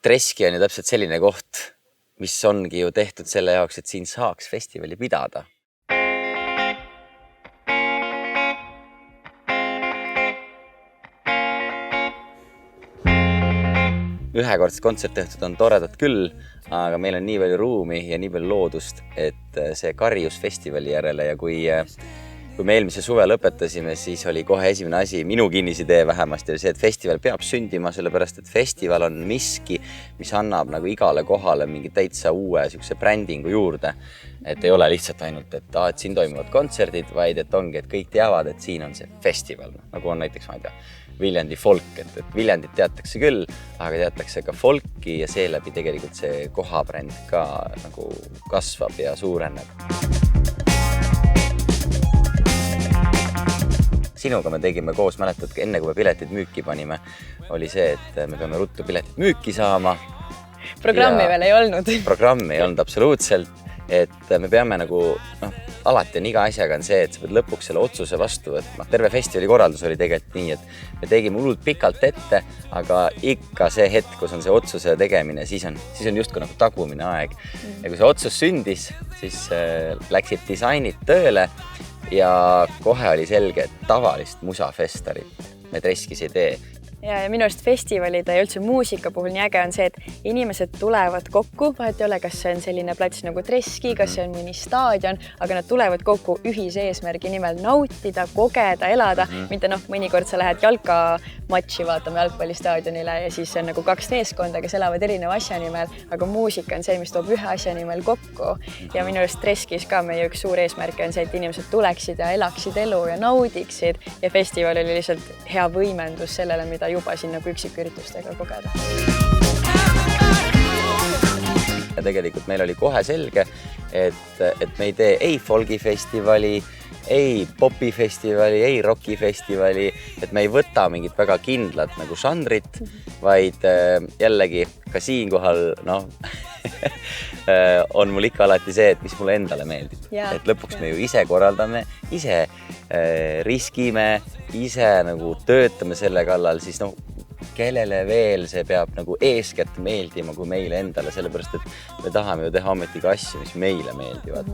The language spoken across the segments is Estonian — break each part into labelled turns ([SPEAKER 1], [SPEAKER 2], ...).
[SPEAKER 1] Treski on ju täpselt selline koht, mis ongi ju tehtud selle jaoks, et siin saaks festivali pidada. Ühekordsed kontsertõhtud on toredad küll, aga meil on nii palju ruumi ja nii palju loodust, et see karjus festivali järele ja kui me eelmise suve lõpetasime, siis oli kohe esimene asi, minu kinnisidee vähemasti oli see, et festival peab sündima, sellepärast et festival on miski, mis annab nagu igale kohale mingi täitsa uue brändingu juurde. Et ei ole lihtsalt ainult, et siin toimuvad kontserdid, vaid et ongi, et kõik teavad, et siin on see festival. Nagu on näiteks, ma ei tea, Viljandi folk, et Viljandit teatakse küll, aga teatakse ka folki ja seeläbi tegelikult see kohabränd ka nagu kasvab ja suureneb. Sinuga me tegime koos, mäletad, enne kui me piletid müüki panime, oli see, et me peame ruttu piletid müüki saama.
[SPEAKER 2] Programmi veel ei olnud.
[SPEAKER 1] Programmi ei olnud absoluutselt, et me peame nagu, alati on iga asjaga on see, et sa pead lõpuks selle otsuse vastu võtma. Terve festivali korraldus oli tegelikult nii, et me tegime hullult pikalt ette, aga ikka see hetk, kus on see otsuse tegemine, siis on justkui nagu tagumine aeg. Ja kui see otsus sündis, siis läksid disainid tööle ja kohe oli selge, et tavalist musafestarit me Treskis ei tee.
[SPEAKER 2] Ja minu arust festivalide ja üldse muusika puhul nii äge on see, et inimesed tulevad kokku, vahet ei ole, kas see on selline plats nagu Treski, kas see on mõni staadion, aga nad tulevad kokku ühise eesmärgi nimel nautida, kogeda, elada. Mitte mõnikord sa lähed jalkamatši vaatama jalgpallistaadionile ja siis on nagu kaks meeskonda, kes elavad erineva asja nimel, aga muusika on see, mis toob ühe asja nimel kokku. Ja minu arust Treskis ka meie üks suur eesmärk on see, et inimesed tuleksid ja elaksid elu ja naudiksid ja festival oli lihtsalt hea võimendus sellele, mida juba siin nagu üksiküritustega kogeda.
[SPEAKER 1] Ja tegelikult meil oli kohe selge, et me ei tee ei folgifestivali, ei popifestivali, ei rockifestivali, et me ei võta mingit väga kindlat nagu žanrit, vaid jällegi ka siinkohal on mul ikka alati see, et mis mulle endale meeldib. Et lõpuks me ju ise korraldame, ise riskime, ise nagu töötame selle kallal, siis kellele veel see peab nagu eeskätt meeldima kui meile endale, sellepärast et me tahame ju teha ometiga asju, mis meile meeldivad.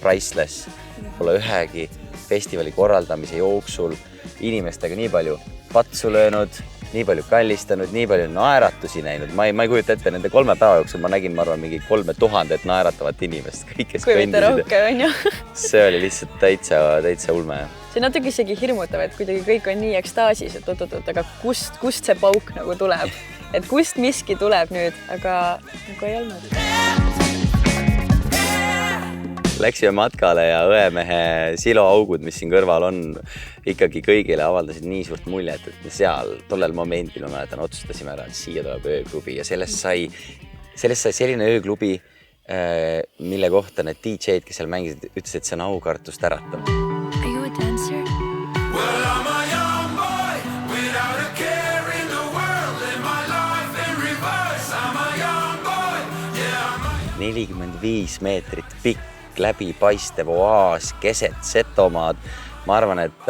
[SPEAKER 1] Priceless pole ühegi festivali korraldamise jooksul inimestega nii palju patsu löönud, nii palju kallistanud, nii palju naeratusi näinud. Ma ei kujuta ette, nende 3 päeva jooksul ma nägin, ma arvan, mingi 3000 naeratavat inimest. Kõik, kes kõndisid. See oli lihtsalt täitsa ulme.
[SPEAKER 2] See on natuke isegi hirmutav, et kuidagi kõik on nii ekstaasis, et oot, aga kust see pauk nagu tuleb? Et kust miski tuleb nüüd, aga nagu ei olnud.
[SPEAKER 1] Läksime matkale ja õemehe siloaugud, mis siin kõrval on, ikkagi kõigile avaldasid nii suurt muljet, et me seal tollel momendil, ma mäletan, otsustasime ära, et siia tuleb ööklubi ja sellest sai selline ööklubi, mille kohta need DJ-d, kes seal mängisid, ütlesid, et see on aukartust äratav.
[SPEAKER 3] Are you a dancer?
[SPEAKER 4] Well, I'm a young boy without a care in the world. Live my life in reverse. I'm a young boy, yeah.
[SPEAKER 1] 45 meetrit pikk, läbipaistev oaas, keset Setomaad. Ma arvan, et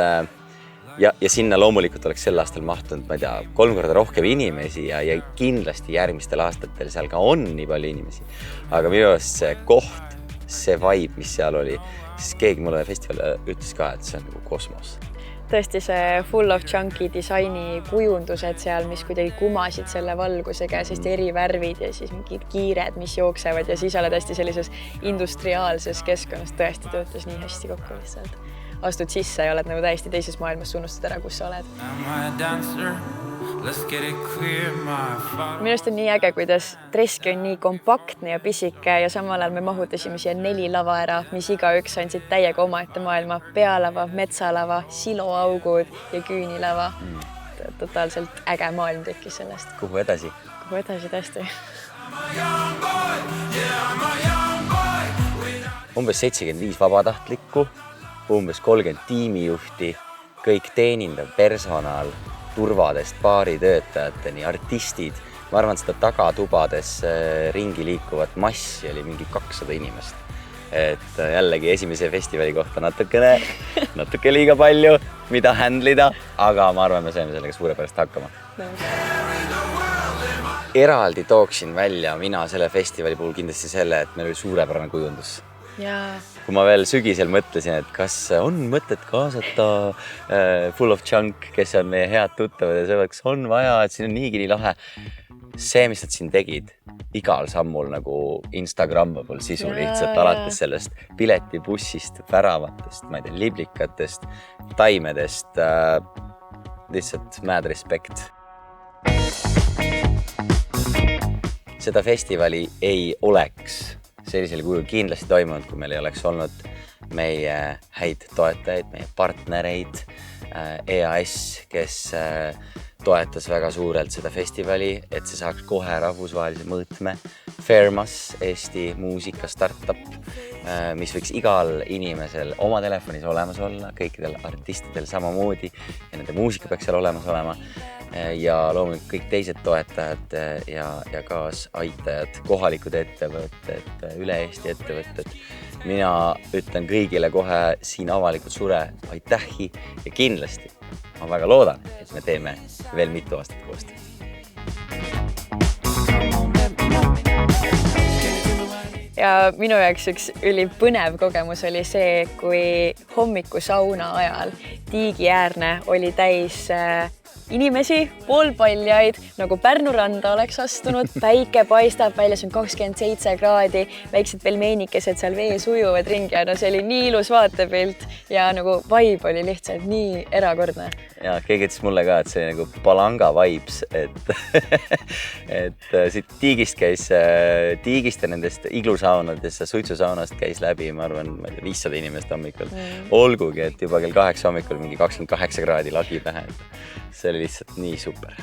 [SPEAKER 1] ja sinna loomulikult oleks sel aastal mahtunud, ma ei tea, 3 korda rohkem inimesi ja kindlasti järgmistel aastatel seal ka on nii palju inimesi. Aga minu arust see koht, see vibe, mis seal oli, siis keegi mulle festival ütles ka, et see on nagu kosmos.
[SPEAKER 2] Tõesti see full of chunky disaini kujundused seal, mis kuidagi kumasid selle valgusega ja sellist eri värvid ja siis mingid kiired, mis jooksevad ja siis oled hästi sellises industriaalses keskkonnas, tõesti töötas nii hästi kokku lihtsalt. Astud sisse ja oled nagu täiesti teises maailmas, unustad ära, kus sa oled. Minu arust on nii äge, kuidas Treski on nii kompaktne ja pisike ja samal ajal me mahutasime siia 4 lava ära, mis igaüks andsid täiega omaette maailma. Pealava, metsalava, siloaugud ja küünilava. Totaalselt äge maailm tekkis sellest.
[SPEAKER 1] Kuhu edasi?
[SPEAKER 2] Kuhu edasi tõesti?
[SPEAKER 1] Umbes 75 vabatahtlikku, umbes 30 tiimijuhti, kõik teenindav personal, turvadest baaritöötajateni, artistid. Ma arvan, seda tagatubades ringi liikuvat massi oli mingi 200 inimest. et jällegi esimese festivali kohta natuke liiga palju, mida handlida, aga ma arvan, me saime sellega suurepärast hakkama. Eraldi tooksin välja mina selle festivali puhul kindlasti selle, et meil oli suurepärane kujundus.
[SPEAKER 2] Jaa.
[SPEAKER 1] Kui ma veel sügisel mõtlesin, et kas on mõtet kaasata Full of Junk, kes on meie head tuttavad ja selleks on vaja, et siin on niigi nii lahe. See, mis nad siin tegid, igal sammul nagu Instagrammable sisu lihtsalt alates sellest piletibussist, väravatest, ma ei tea, liblikatest, taimedest, lihtsalt mad respect. Seda festivali ei oleks sellisel kujul kindlasti toimunud, kui meil ei oleks olnud meie häid toetajaid, meie partnereid, EAS, kes toetas väga suurelt seda festivali, et see saaks kohe rahvusvahelise mõõtme. Fairmas, Eesti muusika startup, mis võiks igal inimesel oma telefonis olemas olla, kõikidel artistidel samamoodi ja nende muusika peaks seal olemas olema. Ja loomulikult kõik teised toetajad ja kaasaitajad, kohalikud ettevõtted, üle Eesti ettevõtted. Mina ütlen kõigile kohe siin avalikult suure aitähi ja kindlasti ma väga loodan, et me teeme veel mitu aastat koostööd.
[SPEAKER 2] Ja minu jaoks üks ülipõnev kogemus oli see, kui hommikusauna ajal Tiigiäärne oli täis inimesi, poolpaljaid, nagu Pärnu randa oleks astunud, päike paistab, väljas on 27 kraadi, väiksed pelmeenikesed seal vees ujuvad ringi ja no see oli nii ilus vaatepilt ja nagu vibe oli lihtsalt nii erakordne.
[SPEAKER 1] Ja keegi ütles mulle ka, et see nagu Palanga vibes, et siit Tiigist ja nendest iglusaunadest ja suitsusaunast käis läbi, ma arvan, 500 inimest hommikul. Olgugi, et juba kell 8 hommikul mingi 28 kraadi lagi pähe. See oli lihtsalt nii super.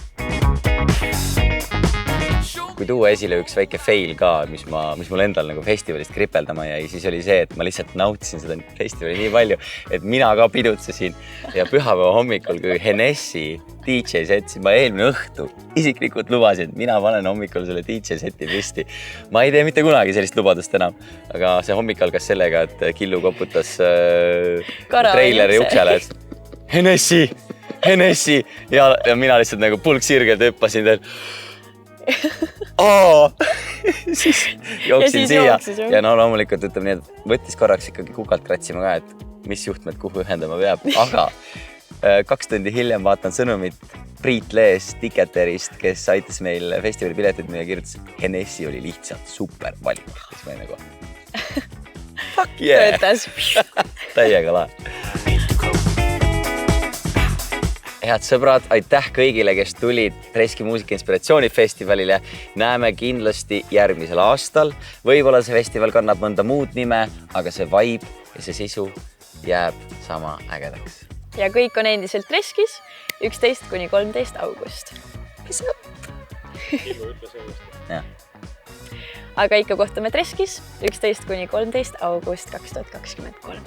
[SPEAKER 1] Kui tuua esile üks väike fail ka, mis mul endal nagu festivalist kripeldama jäi, siis oli see, et ma lihtsalt nautisin seda festivali nii palju, et mina ka pidutsesin ja pühapäeva hommikul, kui Henessi DJ setsi, ma eelmine õhtu isiklikult lubasin, et mina panen hommikul selle DJ seti püsti. Ma ei tee mitte kunagi sellist lubadust enam, aga see hommik algas sellega, et Killu koputas treileri uksele, et Henessi ja mina lihtsalt nagu pulksirgelt hüppasin teil. Siis jooksin siia ja no loomulikult ütleme nii, et võttis korraks ikkagi kukalt kratsima ka, et mis juhtmed kuhu ühendama peab, aga 2 tundi hiljem vaatan sõnumit Priit Lees Ticketerist, kes aitas meil festivali piletid ja kirjutas, Henessi oli lihtsalt super valik. Siis ma nagu, fuck yeah!
[SPEAKER 2] Töötas.
[SPEAKER 1] Täiega lahe. Head sõbrad, aitäh kõigile, kes tulid Treski muusika inspiratsioonifestivalile. Näeme kindlasti järgmisel aastal. Võib-olla see festival kannab mõnda muud nime, aga see vibe ja see sisu jääb sama ägedaks.
[SPEAKER 2] Ja kõik on endiselt Treskis 11–13 august. Aga ikka kohtame Treskis 11–13 august 2023.